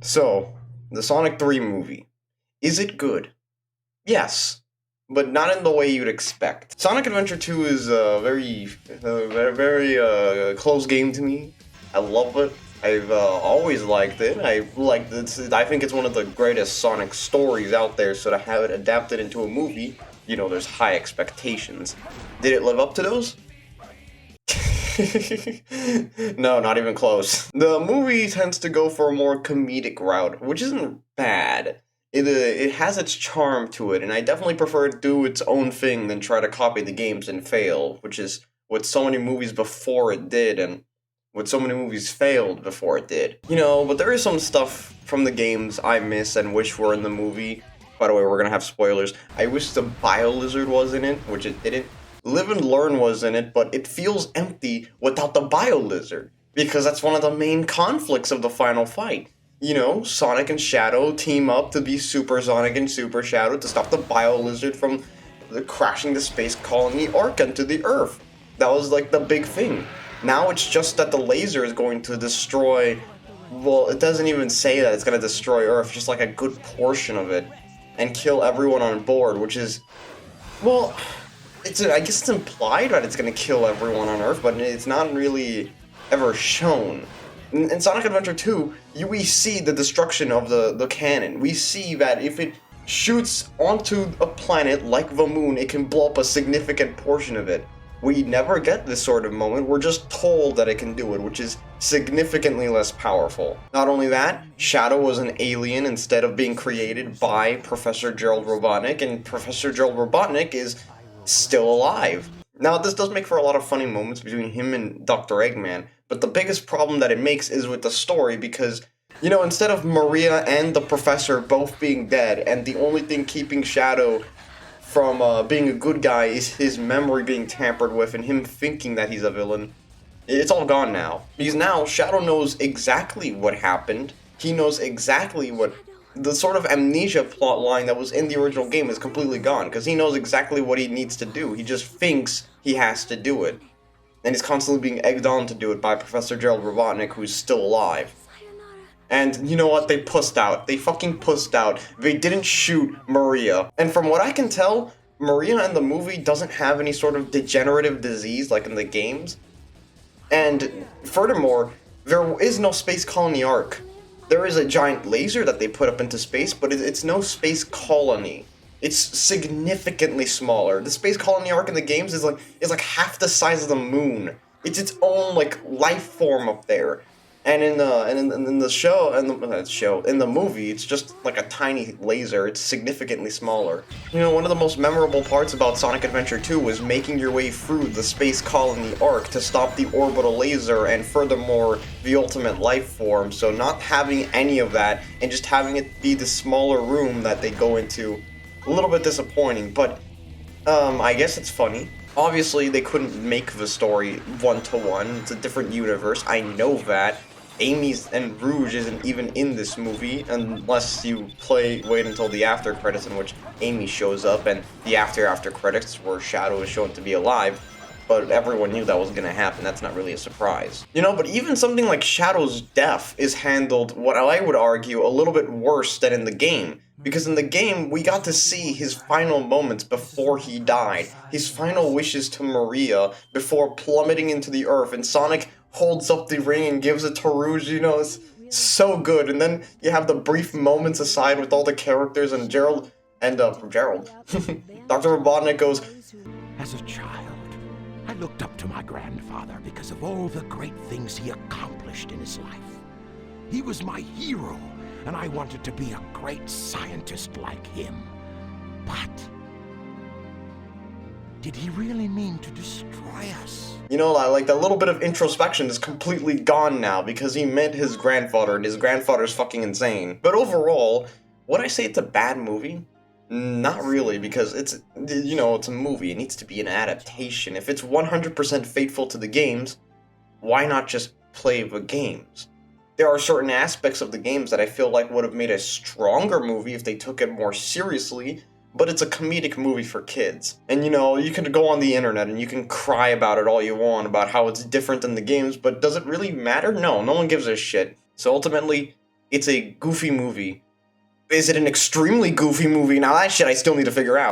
So, the Sonic 3 movie. Is it good? Yes, but not in the way you'd expect. Sonic Adventure 2 is a very close game to me. I love it. I've always liked it. I think it's one of the greatest Sonic stories out there, so to have it adapted into a movie, there's high expectations. Did it live up to those? No, not even close. The movie tends to go for a more comedic route, which isn't bad. It has its charm to it, and I definitely prefer it do its own thing than try to copy the games and fail, which is what so many movies before it did, and what so many movies failed before it did. But there is some stuff from the games I miss and wish were in the movie. By the way, we're gonna have spoilers. I wish the Bio-Lizard was in it, which it didn't. Live and Learn was in it, but it feels empty without the Bio-Lizard, because that's one of the main conflicts of the final fight. Sonic and Shadow team up to be Super Sonic and Super Shadow to stop the Bio-Lizard from crashing the space colony Ark into the Earth. That was like the big thing. Now it's just that the laser is going to destroy, well, it doesn't even say that it's going to destroy Earth, just like a good portion of it, and kill everyone on board, which is, well, I guess it's implied that it's going to kill everyone on Earth, but it's not really ever shown. In Sonic Adventure 2, we see the destruction of the cannon. We see that if it shoots onto a planet like the moon, it can blow up a significant portion of it. We never get this sort of moment, we're just told that it can do it, which is significantly less powerful. Not only that, Shadow was an alien instead of being created by Professor Gerald Robotnik, and Professor Gerald Robotnik is still alive. Now, this does make for a lot of funny moments between him and Dr. Eggman, but the biggest problem that it makes is with the story, because, instead of Maria and the Professor both being dead, and the only thing keeping Shadow from being a good guy is his memory being tampered with and him thinking that he's a villain, it's all gone now. Because now, Shadow knows exactly what happened, he knows exactly what the sort of amnesia plot line that was in the original game is completely gone, because he knows exactly what he needs to do. He just thinks he has to do it. And he's constantly being egged on to do it by Professor Gerald Robotnik, who's still alive. And you know what? They pussed out. They fucking pussed out. They didn't shoot Maria. And from what I can tell, Maria in the movie doesn't have any sort of degenerative disease like in the games. And furthermore, there is no space colony Ark. There is a giant laser that they put up into space, but it's no space colony. It's significantly smaller. The space colony Ark in the games is like half the size of the moon. It's its own life form up there. And in the movie, it's just like a tiny laser. It's significantly smaller. One of the most memorable parts about Sonic Adventure 2 was making your way through the space colony Ark to stop the orbital laser and furthermore the ultimate life form. So not having any of that and just having it be the smaller room that they go into, a little bit disappointing, but I guess it's funny. Obviously, they couldn't make the story one-to-one. It's a different universe. I know that. Amy's and Rouge isn't even in this movie unless you wait until the after credits in which Amy shows up, and the after credits where Shadow is shown to be alive. But everyone knew that was gonna happen. That's not really a surprise. But even something like Shadow's death is handled, what I would argue, a little bit worse than in the game. Because in the game, we got to see his final moments before he died. His final wishes to Maria before plummeting into the Earth, and Sonic holds up the ring and gives it to Rouge, it's so good. And then you have the brief moments aside with all the characters and Gerald, Dr. Robotnik goes, "As a child, I looked up to my grandfather because of all the great things he accomplished in his life. He was my hero, and I wanted to be a great scientist like him. But did he really mean to destroy us?" Like that little bit of introspection is completely gone now because he met his grandfather and his grandfather's fucking insane. But overall, would I say it's a bad movie? Not really, because it's a movie. It needs to be an adaptation. If it's 100% faithful to the games, why not just play the games? There are certain aspects of the games that I feel like would have made a stronger movie if they took it more seriously, but it's a comedic movie for kids. And you can go on the internet and you can cry about it all you want, about how it's different than the games, but does it really matter? No one gives a shit. So ultimately, it's a goofy movie. Is it an extremely goofy movie? Now that shit I still need to figure out.